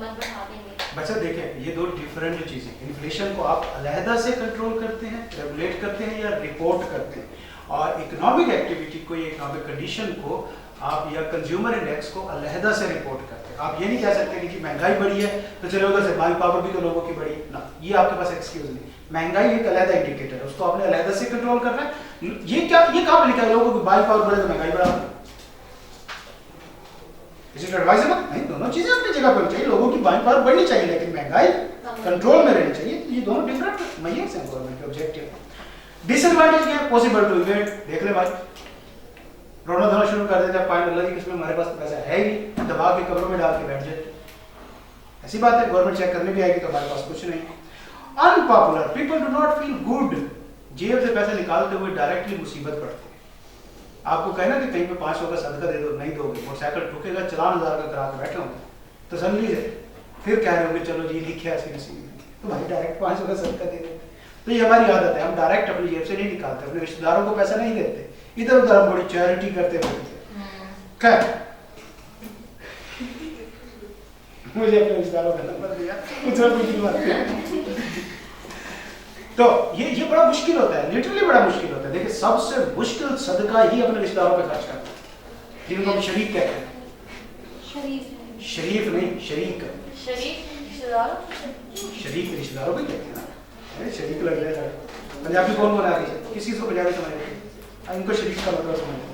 कीमत बढ़ा देंगे। बच्चा देखें, ये दो डिफरेंट चीज़ें। इन्फ्लेशन को आप अलहदा से कंट्रोल करते हैं, रेगुलेट करते हैं या रिपोर्ट करते हैं, और इकोनॉमिक एक्टिविटी को या इकोनॉमिक कंडीशन को आप या कंज्यूमर इंडेक्स को अलहदा से रिपोर्ट करते हैं। आप ये नहीं कह सकते कि जी महंगाई बढ़ी है तो चलो उधर से बाइंग पावर भी तो लोगों की बढ़ी ना, ये आपके पास एक्सक्यूज नहीं। महंगाई एक अलहदा इंडिकेटर है, उसको आपने अलहदा से कंट्रोल करना है। ये क्या, ये कहाँ पे लिखा है लोगों की बाइंग पावर बढ़े तो महंगाई बढ़ा? Is it advisable? नहीं, दोनों चीजें अपनी जगह पर चाहिए। लोगों की बाइंग पावर बढ़नी चाहिए लेकिन महंगाई कंट्रोल में रहनी चाहिए। ये दोनों डिफरेंट मेजर्स हैं गवर्नमेंट के ऑब्जेक्टिव। डिसएडवांटेज क्या है? Possible to evade. देख ले भाई, रोना धोना शुरू कर देते हैं, फाइन अल्लाह की किस्म हमारे पास पैसा है ही, दबा के कब्रों में डाल के बैठ जाते। ऐसी बात है, गवर्नमेंट चेक करने भी आएगी तो हमारे पास कुछ नहीं। Unpopular, people do not feel good. जेब से पैसे निकालते हुए डायरेक्टली मुसीबत पड़ती है। आपको कहना कि कहीं पे 500 का सदका दे दो, नहीं दोगे, मोटरसाइकिल ठुकेगा, चलान 1000 का करा के बैठे होंगे तसल्ली से, फिर कह रहे होंगे चलो जी लिखे ऐसी नसीब में, तो भाई डायरेक्ट 500 का सदका दे देते। तो ये हमारी आदत है, हम डायरेक्ट अपनी जेब से नहीं निकालते, अपने रिश्तेदारों को पैसा नहीं देते, इधर उधर हम बड़ी चैरिटी करते रहते। खैर, मुझे अपने रिश्तेदारों का नंबर दिया, तो ये बड़ा मुश्किल होता है, लिटरली बड़ा मुश्किल होता है। देखिए, सबसे मुश्किल सदका ही अपने रिश्तेदारों पे खर्च करना है, जिनको हम शरीक कहते हैं। शरीफ नहीं, शरीक। शरीक रिश्तेदारों पे कहते हैं ना, अरे शरीक लग जाए। पंजाबी कौन बना रही है? किसी को पंजाबी समझ नहीं, इनको शरीक का मतलब समझ नहीं,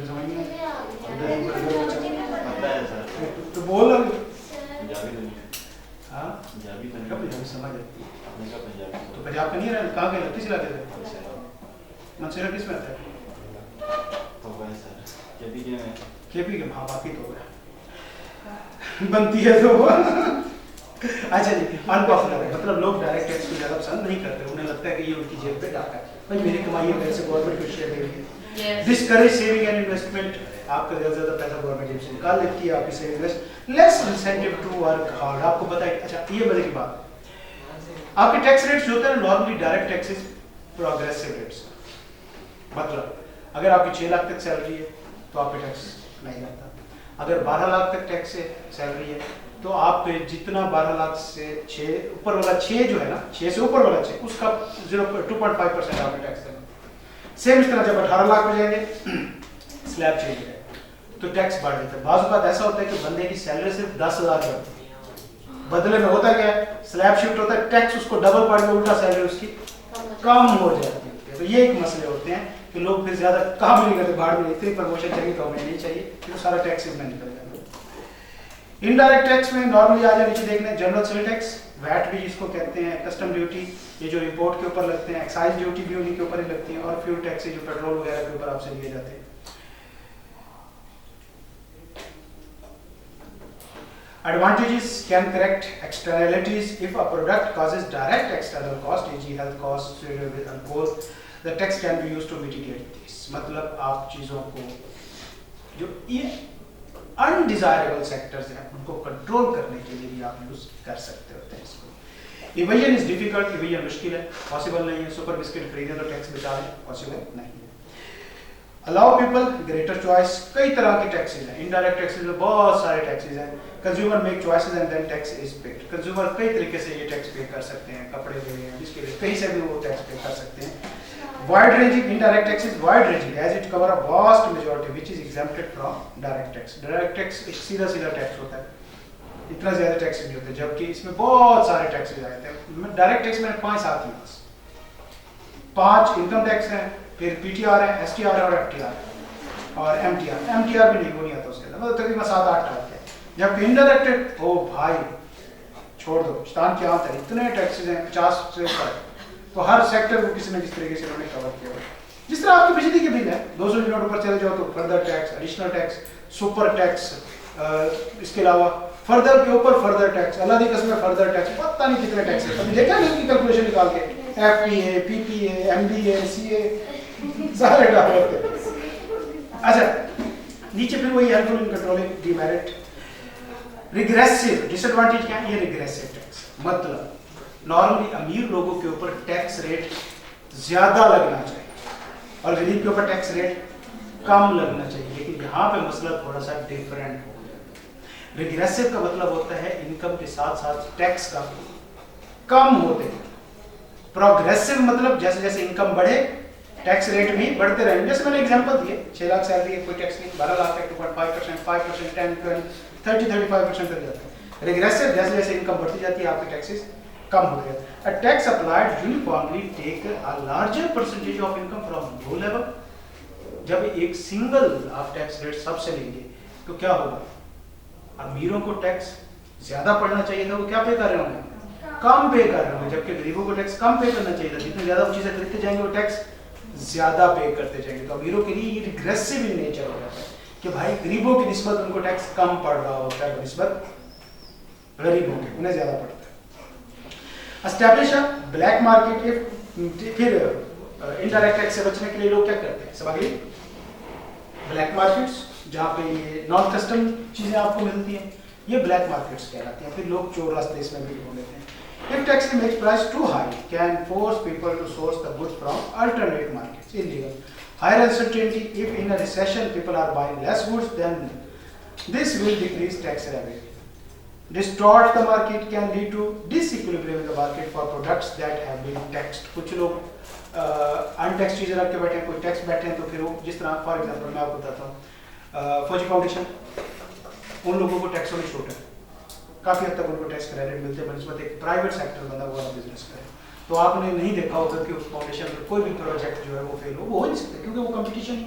समझ नहीं तो बोल। हाँ, पंजाबी समझ आती है तो पंजाब का नहीं है, कहाँ के किस इलाके से? मंसूरा किस में आता है? केपी के। हाँ, बाकी तो बनती है तो अच्छा जी। अनपॉपुलर है मतलब लोग डायरेक्ट टैक्स को ज़्यादा पसंद नहीं करते, उन्हें लगता है कि ये उनकी जेब पे डाका है, भाई मेरी कमाई है, मेरे से गवर्नमेंट को शेयर दे रही है। डिस्करेज सेविंग एंड इन्वेस्टमेंट, आपका ज़्यादा से ज़्यादा पैसा गवर्नमेंट जेब से निकाल लेती है, आपकी saving less incentive to work hard. आपको पता है, अच्छा ये मजे की बात, आपके टैक्स रेट्स जो होते हैं normally direct taxes progressive rates, मतलब अगर आपकी 6 लाख तक सैलरी है तो आप पे टैक्स नहीं लगता। अगर 12 लाख तक टैक्स है सैलरी है तो आप पे जितना 12 लाख से 6 ऊपर वाला 6 जो है ना, 6 से ऊपर वाला 6 उसका 2.5% आपने टैक्स देना। सेम इस तरह जब 18 लाख हो जाएंगे स्लैब चेंज हो जाएगा तो टैक्स बढ़ जाता है। बाज़ बात ऐसा होता है कि बंदे की सैलरी सिर्फ 10,000 है, बदले में होता क्या है, स्लैब शिफ्ट होता है, टैक्स उसको डबल पड़ के उल्टा सैलरी उसकी कम हो जाती है। तो ये एक मसले होते हैं कि लोग फिर ज्यादा काम नहीं करते, भाड़ में इतनी प्रमोशन चाहिए तो हमें नहीं चाहिए, फिर सारा टैक्स इसमें निकल जाता है। इनडायरेक्ट टैक्स में नॉर्मली आ जाए नीचे देखने, जनरल सेल टैक्स, वैट भी जिसको कहते हैं, कस्टम ड्यूटी, ये जो इंपोर्ट के ऊपर लगते हैं, एक्साइज ड्यूटी भी उन्हीं के ऊपर ही लगती है, और फ्यूल टैक्स जो पेट्रोल वगैरह के ऊपर आपसे लिए जाते हैं। Advantages can correct externalities if a product causes direct external cost, e.g. health costs and both. The tax can be used to mitigate this. मतलब आप चीज़ों को जो ये अनडिजायरेबल सेक्टर्स हैं उनको कंट्रोल करने के लिए भी आप यूज कर सकते होते हैं इसको। इवेजन इज डिफिकल्ट, इवेजन मुश्किल है, पॉसिबल नहीं है। सुपर बिस्किट खरीदें तो टैक्स बचा लें, पॉसिबल नहीं है। अलाउ पीपल ग्रेटर चॉइस, कई तरह के टैक्सेस हैं, इनडायरेक्ट टैक्सेस में बहुत सारे टैक्सेस हैं। Consumer make choices and then tax is paid, consumer कई तरीके से ये टैक्स पे कर सकते हैं, कपड़े ले रहे हैं इसके लिए कहीं से भी वो टैक्स पे कर सकते हैं। Wide ranging, indirect tax is wide ranging as it cover a vast majority which is exempted from direct tax. Direct tax एक सीधा सीधा टैक्स होता है, इतना ज्यादा टैक्स नहीं होते, जबकि इसमें बहुत सारे टैक्सेस आते हैं। डायरेक्ट टैक्स में 5 आती है, बस 5 इनकम टैक्स हैं, फिर पीटीआर है, एसटीआर है और एफटीआर और एमटीआर भी नहीं, वो नहीं आता उसके अंदर, मतलब तकरीबन 7-8 आते हैं। जबकि इनडायरेक्ट, ओ भाई छोड़ दो, शैतान की आंत है, इतने टैक्सेस हैं 50 से ऊपर, तो हर सेक्टर को किसी न किसी तरीके से उन्होंने कवर किया है। जिस तरह आपकी बिजली के बिल है 200 यूनिट ऊपर चले जाओ तो further tax, additional tax, super tax, इसके अलावा फर्दर के ऊपर फर्दर टैक्स, अल्लाह की कसम फर्दर टैक्स, पता नहीं कितने टैक्स है। अभी देखा नहीं इनकी कैलकुलेशन निकाल के, एफपीए, पीपीए, एमडीए, सीए सारे डाल होते हैं। अच्छा, नीचे फिर वही helpful in controlling demerit. Regressive, disadvantage क्या है? ये रिग्रेसिव टैक्स मतलब नॉर्मली अमीर लोगों के ऊपर टैक्स रेट ज्यादा लगना चाहिए और गरीब के ऊपर टैक्स रेट कम लगना चाहिए, लेकिन यहाँ पे मसला थोड़ा सा डिफरेंट हो गया। रिग्रेसिव का मतलब होता है इनकम के साथ साथ टैक्स का कम होते हैं। प्रोग्रेसिव मतलब जैसे जैसे इनकम बढ़े टैक्स रेट भी बढ़ते रहेंगे। जैसे मैंने एग्जांपल दिए 6 लाख सैलरी है कोई टैक्स नहीं, 12 लाख है 2.5%, 5%, 10, 20, 30-35% तक जाता है। रिग्रेसिव जैसे जैसे इनकम बढ़ती जाती है आपके टैक्सेस कम हो जाते हैं। A tax applied uniformly take a larger percentage of income from low level. जब एक सिंगल आप टैक्स रेट सबसे लेंगे तो क्या होगा, अमीरों को टैक्स ज्यादा पड़ना चाहिए था, वो क्या पे कर रहे होंगे, कम पे कर रहे होंगे, जबकि गरीबों को टैक्स कम पे करना चाहिए था। जितने ज्यादा वो चीजें खरीदते जाएंगे वो टैक्स ज्यादा पे करते जाएंगे। तो अमीरों के लिए ये रिग्रेसिव इन नेचर हो जाता है कि भाई गरीबों की निस्बत उनको टैक्स कम पड़ रहा होता है निस्बत गरीबों के, उन्हें ज्यादा पड़ता है। Establish a black market. If फिर इनडायरेक्ट टैक्स से बचने के लिए लोग क्या करते हैं, सब आगे ब्लैक मार्केट्स जहाँ पे ये नॉन कस्टम चीजें आपको मिलती हैं, ये ब्लैक मार्केट्स कहलाती हैं। फिर लोग चोर रास्ते इसमें भी ढूंढ लेते हैं। If tax makes price too high, can force people to source the goods from alternate markets. Illegal. Higher uncertainty. If in a recession people are buying less goods, then this will decrease tax revenue. Distort the market can lead to disequilibrium in the market for products that have been taxed. कुछ लोग untaxed चीजें रख के बैठे हैं, कोई tax बैठे हैं, तो फिर वो जिस तरह फॉर एग्जांपल मैं आपको बताता हूँ, फौजी फाउंडेशन, उन लोगों को टैक्सों में छूट है, काफी हद तक उनको टैक्स क्रेडिट मिलते हैं बनस्पत एक प्राइवेट सेक्टर बंदा हुआ बिजनेस करे। तो आपने नहीं देखा होगा कि उस फाउंडेशन में कोई भी प्रोजेक्ट जो है वो फेल हो नहीं सकता, क्योंकि वो कंपटीशन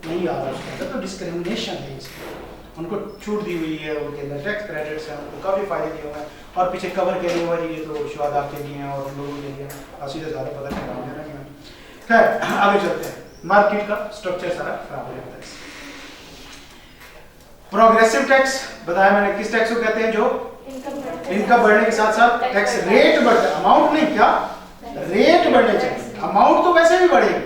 नहीं आ रहा उसके अंदर, तो डिस्क्रिमिनेशन है इसमें। उनको छूट दी हुई है, उनके अंदर टैक्स क्रेडिट्स हैं, उनको काफी फायदे दिए हुए हैं, और पीछे कवर के लिए हुआ ये तो शुहदा के लिए हैं और लोगों के लिए सीधे ज़्यादा पता नहीं लगा देना। खैर आगे चलते हैं, मार्केट का स्ट्रक्चर सारा खराब हो जाता है। प्रोग्रेसिव टैक्स बताया मैंने, किस टैक्स को कहते हैं, जो इनकम बढ़ने के साथ साथ टैक्स रेट बढ़ता है, अमाउंट नहीं, क्या रेट बढ़ने चाहिए। अमाउंट तो वैसे भी बढ़ेगी,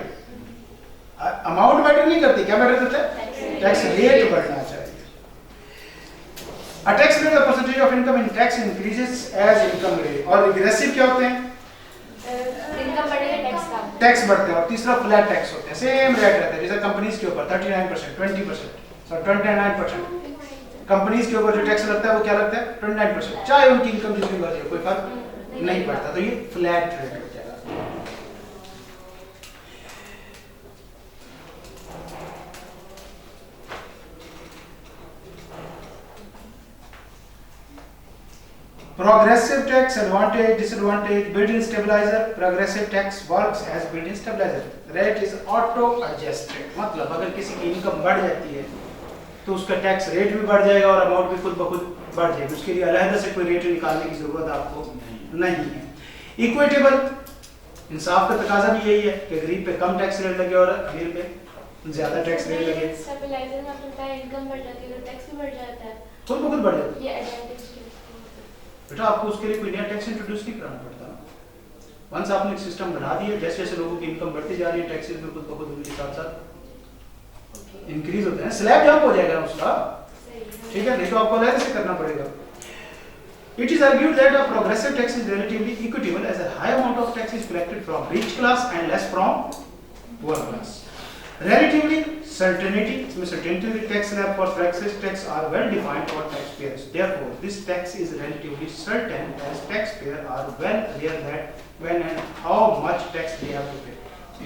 अमाउंट मैटर नहीं करती, क्या मैटर करता है, टैक्स रेट बढ़ना चाहिए। A tax rate, the percentage of income in tax increases as income rate। और रिग्रेसिव क्या होते हैं, इनकम बढ़ेगा टैक्स बढ़ते हैं। और तीसरा फ्लैट टैक्स होते हैं, सेम रेट रहता है, जैसे कंपनीज के ऊपर 39%, 20%, 29%। कंपनीज के ऊपर जो टैक्स लगता है वो क्या लगता है, 29%, चाहे उनकी इनकम जितनी बढ़ जाए कोई फर्क नहीं पड़ता। तो ये फ्लैट रेट हो जाएगा। Progressive tax advantage, disadvantage, built-in stabilizer। Progressive tax works as built-in stabilizer। Rate is auto adjusted। मतलब अगर किसी की इनकम बढ़ जाती है तो उसका टैक्स रेट भी बढ़ जाएगा और अमाउंट भी खुद ब खुद बढ़ जाएगी, उसके लिए अलग से कोई रेट निकालने की जरूरत आपको नहीं है। इक्विटेबल, इंसाफ का तकाजा भी यही है कि गरीब पे कम टैक्स रेट लगे और अमीर पे ज्यादा टैक्स रेट लगे। स्टेबलाइजर में आपको इनकम बढ़ जाती है तो टैक्स भी बढ़ जाता है, खुद ब खुद बढ़ जाता है। ये एडवांटेज बेटा आपको उसके लिए कोई नया टैक्स इंट्रोड्यूस नहीं कराना पड़ता ना। वंस आपने एक सिस्टम बना दिया, जैसे जैसे लोगों की इनकम बढ़ती जा रही है टैक्सेस भी खुद ब खुद उनके साथ साथ इंक्रीज होते हैं, स्लैब जंप हो जाएगा उसका, ठीक है, नहीं तो आपको अलग से करना पड़ेगा। It is argued that a progressive tax is relatively equitable as a high amount of tax is collected from rich class and less from poor class. Relatively certainty, इसमें certainty tax slab for tax are well defined for taxpayers. Therefore, this tax is relatively certain as taxpayers are well aware that when and how much tax they have to pay.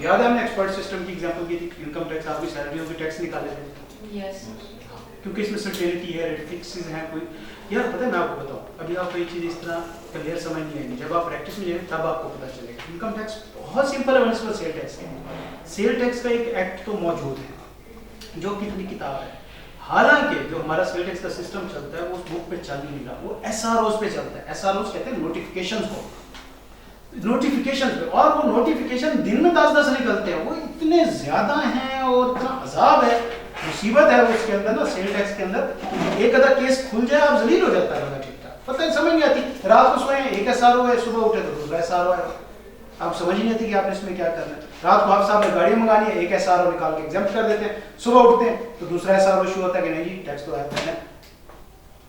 याद है हमने expert system की example की थी, income tax आपकी सैलरियों के tax निकाले थे। यस, क्योंकि इसमें सर्टेनिटी है, रेट फिक्सेस हैं कोई। यार पता है मैं आपको बताऊं, अभी आपको ये चीज़ इस तरह क्लियर समझ नहीं आएगी, जब आप प्रैक्टिस में जाएंगे तब आपको पता चलेगा। इनकम टैक्स बहुत सिंपल है बनस्पत सेल टैक्स है। सेल टैक्स का एक एक्ट तो मौजूद है जो कितनी किताब है, हालांकि जो हमारा सेल टैक्स का सिस्टम चलता है वो उस बुक पे चल नहीं रहा, वो एसआरओज पे चलता है। एसआरओज कहते हैं नोटिफिकेशंस को, नोटिफिकेशन पे, और वो नोटिफिकेशन दिन में 10-10 निकलते हैं, वो इतने ज्यादा हैं और इतना अजाब है, मुसीबत है उसके अंदर ना। सेल टैक्स के अंदर एक अदा केस खुल जाए आप जलील हो जाता है, ठीक ठाक पता नहीं, समझ नहीं आती। रात को सोए एक एसआरओ है, सुबह उठे तो दूसरा एसआरओ है, आप समझ ही नहीं आती कि आपने इसमें क्या करना है। रात को आप साहब ने गाड़ी मंगानी है, एक एसआरओ निकाल के एग्जाम्प्ट कर देते हैं, सुबह उठते हैं तो दूसरा एसआरओ शुरू होता है कि नहीं जी टैक्स तो है।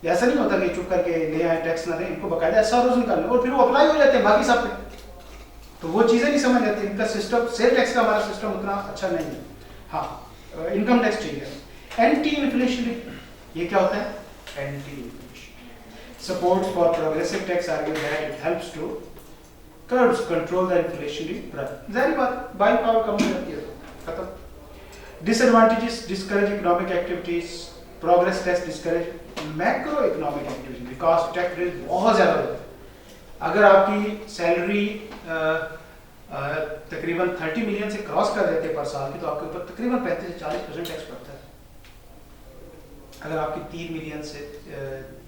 ऐसा नहीं होता कि चुप करके ले आए टैक्स ना दें, इनको बकायदा एसआरओ निकालने और फिर वो अप्लाई हो जाते हैं बाकी सब पे, तो वो चीजें नहीं समझ आती। इनका सिस्टम, सेल टैक्स का हमारा सिस्टम उतना अच्छा नहीं है। हाँ, इनकम टैक्स ठीक है। एंटी इन्फ्लेशनरी, ये क्या होता है, anti Support for progressive tax argue that it helps to control the inflationary pressure. जारी बात, buying power कम हो जाती है, खत्म. Disadvantages: discourage economic activities. Progress tax discourage macroeconomic activities because tax rate बहुत ज़्यादा होता है. अगर आपकी सैलरी तकरीबन 30 मिलियन से क्रॉस कर देते हैं पर साल की, तो आपके ऊपर तकरीबन 35 से 40% टैक्स पड़ता है. अगर आपकी 3 मिलियन से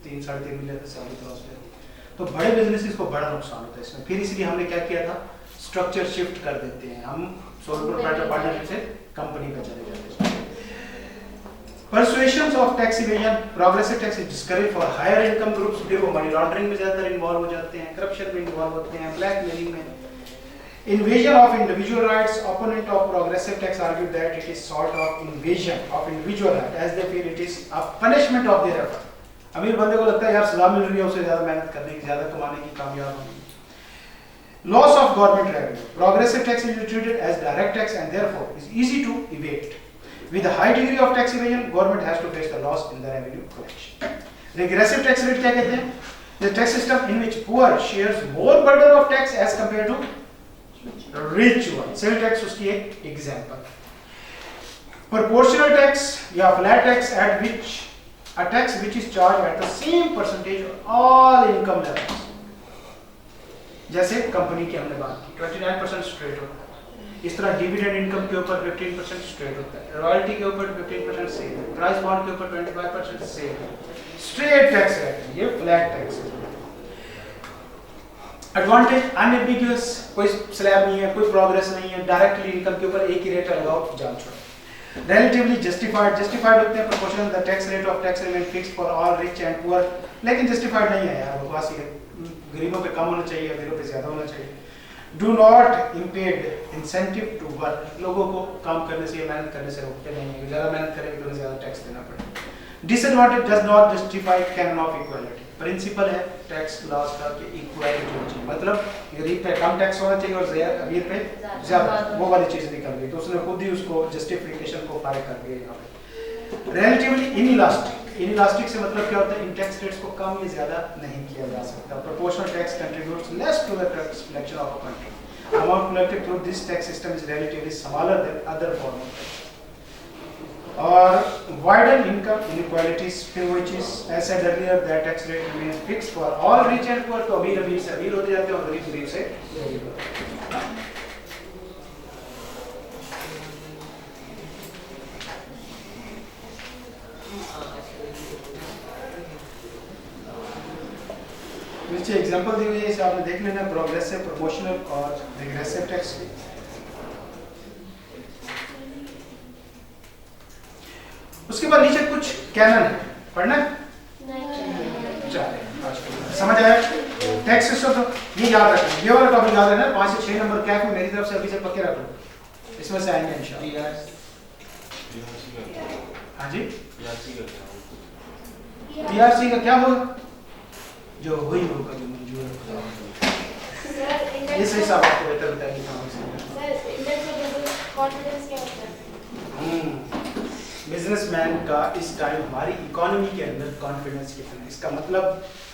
3-3.5 मिलियन से सैलरी क्रॉस कर, तो बड़े बिजनेसेस को बड़ा नुकसान होता है इसमें. फिर इसलिए हमने क्या किया था, स्ट्रक्चर शिफ्ट कर देते हैं, हम सोल प्रोप्राइटर पार्टनरशिप से कंपनी में चले जाते हैं. Persuasions of tax evasion, progressive tax is discouraged for higher income groups. देखो मनी लॉन्ड्रिंग में ज़्यादातर इन्वॉल्व हो जाते हैं, करप्शन में इन्वॉल्व होते हैं, ब्लैकमेलिंग में. Invasion of individual rights. Opponent of progressive tax argued that it is sort of invasion of individual rights, as they feel it is a punishment of their effort. अमीर बंदे को लगता है यार सलाह मिल रही है, उसे ज़्यादा मेहनत करने की, ज़्यादा कमाने की, कामयाब होने की. Loss of government revenue. Progressive tax is treated as direct tax and therefore is easy to evade. With a high degree of tax evasion, government has to face the loss in the revenue collection. Regressive tax rate क्या कहते हैं? The tax system in which poor shares more burden of tax as compared to rich one. Sale tax उसकी एक example. Proportional tax या flat tax at which a tax which is charged at the same percentage on all income levels. जैसे company की हमने बात की 29% straight होता है. इस तरह डिविडेंड इनकम के ऊपर 15% स्ट्रेट होता है, रॉयल्टी के ऊपर 15% सेल है, प्राइस बॉन्ड के ऊपर 25% सेल है. स्ट्रेट टैक्स है, ये फ्लैट टैक्स है. एडवांटेज अनएम्बिगुअस, कोई स्लैब नहीं है, कोई प्रोग्रेस नहीं है, डायरेक्टली इनकम के ऊपर एक ही रेट लगाओ, जान छोड़ो. Relatively justified होते हैं, proportional the tax rate of tax remain fixed for all rich and poor. लेकिन justified नहीं है यार, बकवास ही है. गरीबों पे कम होना चाहिए, अमीरों पे ज्यादा होना चाहिए. Do not impede incentive to work. लोगों को काम करने से, मेहनत करने से रोकते नहीं हैं. ज़्यादा मेहनत करेंगे तो उन्हें ज़्यादा टैक्स देना पड़ेगा. Disadvantage does not justify canon of equality. Principle है टैक्स लॉस का कि इक्वालिटी होनी चाहिए, मतलब गरीब पे कम टैक्स होना चाहिए और अमीर पे ज़्यादा, वो वाली चीज़ निकल गई, तो उसने खुद ही उसको जस्टिफिकेशन को फाइल कर दिया यहाँ पे. Relatively inelastic. Inelastic से मतलब क्या होता है, इन टैक्स रेट्स को कम या ज़्यादा नहीं किया जा सकता. Proportional tax contributes less to the tax collection of a country. Amount collected through this tax system is relatively smaller than other forms of tax. और widen income inequalities, which is as said earlier that tax rate remains fixed for all rich and poor. तो अमीर अमीर से अमीर होते जाते हैं और गरीब गरीब से गरीब होते हैं. नीचे एग्जांपल दी हुई है, इसे आपने देख लेना. प्रोग्रेसिव, प्रमोशनल और रिग्रेसिव टैक्स. उसके बाद नीचे कुछ कैनन है, पढ़ना समझ आया. टैक्स सिस्टम तो ये याद रखना, ये वाला टॉपिक याद रखना. 5 से 6 नंबर क्या है मेरी तरफ से अभी से पक्के रख लो, इसमें से आएंगे इंशाल्लाह. हाँ जी, पीआरसी का क्या होगा, जो हुई होगा, जो मंजूर होगा. ये सही साहब आपको बेहतर बताएंगे. बिजनेसमैन का इस टाइम हमारी इकोनॉमी के अंदर कॉन्फिडेंस कितना है, इसका मतलब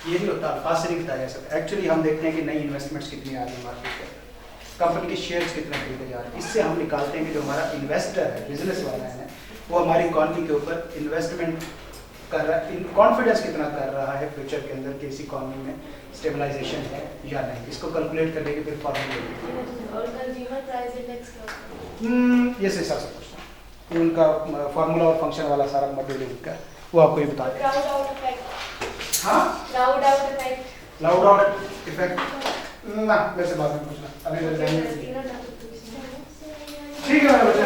ये नहीं होता अल्फाज से नहीं बताया जा सकता. एक्चुअली हम देखते हैं कि नई इन्वेस्टमेंट्स कितनी आ रही है मार्केट में, कंपनी के शेयर्स कितने खरीदे जा रहे हैं. इससे हम निकालते हैं कि जो हमारा इन्वेस्टर है, बिजनेस वाला है, वो हमारी इकोनॉमी के ऊपर इन्वेस्टमेंट कर रहा है, कॉन्फिडेंस कितना कर रहा है फ्यूचर के अंदर कि इस इकोनॉमी में स्टेबलाइजेशन है या नहीं. इसको कैलकुलेट करने के फिर फॉर्मूला. और कंज्यूमर प्राइस इंडेक्स क्या होता है? ये से हिसाब से पूछना, उनका फार्मूला और फंक्शन वाला सारा मॉड्यूल उनका, वो आपको ये बता दें. Crowd out effect. हाँ, crowd out effect. Crowd out effect ना वैसे बाद में पूछना, अभी मिल जाएंगे. ठीक है मेरा बच्चा.